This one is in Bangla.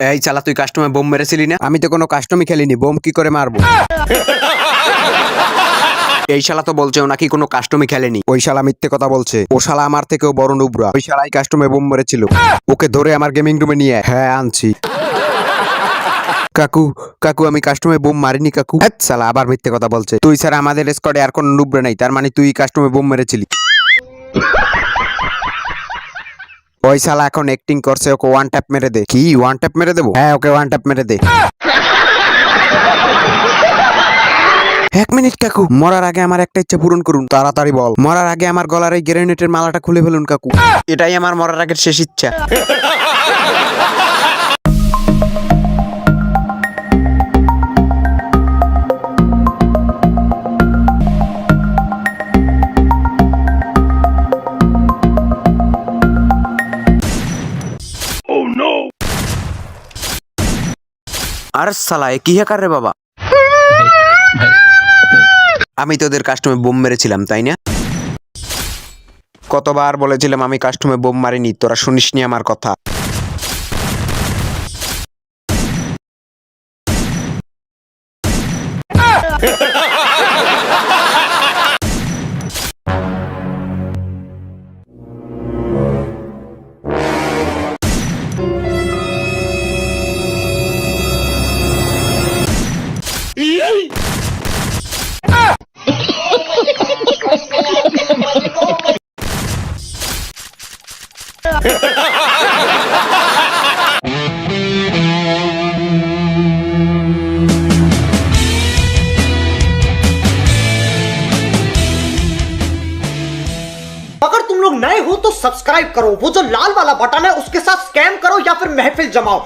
এই শালা তুই কাস্টমে বোম মেরেছিলি না? আমি তো কোনো কাস্টমই খেলিনি, বোম কি করে মারবো? এই শালা তো বলছে ও নাকি কোনো কাস্টমই খেলেনি। ওই শালা মিথ্যে কথা বলছে, ও শালা আমার থেকেও বড় নুবরা। ওই শালাই কাস্টমে বোম মেরেছিল। ওকে ধরে আমার গেমিং রুমে নিয়ে হ্যাঁ আনছি। কাকু কাকু আমি কাস্টমে বোম মারিনি কাকু। শালা আবার মিথ্যে কথা বলছে। তুই ছাড়া আমাদের স্কোয়াডে আর কোনো নুবরা নাই, তার মানে তুই কাস্টমে বোম মেরেছিলি। ওই শালা এখন অ্যাক্টিং করছে, ওকে ওয়ান ট্যাপ মেরে দে। কি ওয়ান ট্যাপ মেরে দেবো? হ্যাঁ ওকে ওয়ান ট্যাপ মেরে দে। 1 মিনিট কাকু, মরার আগে আমার একটা ইচ্ছা পূরণ করুন, তাড়াতাড়ি বল। মরার আগে আমার গলার এই গ্রেনেডের মালাটা খুলে ফেলুন কাকু। এটাই আমার মরার আগের শেষ ইচ্ছা। আর সালা এ কি হ্যাকার রে বাবা। আমি তোদের কাস্টমে বোম মেরেছিলাম তাই না? কতবার বলেছিলাম আমি কাস্টমে বোম মারিনি, তোরা শুনিসনি আমার কথা। अगर तुम लोग नए हो तो सब्सक्राइब करो, वो जो लाल वाला बटन है उसके साथ स्कैम करो या फिर महफिल जमाओ।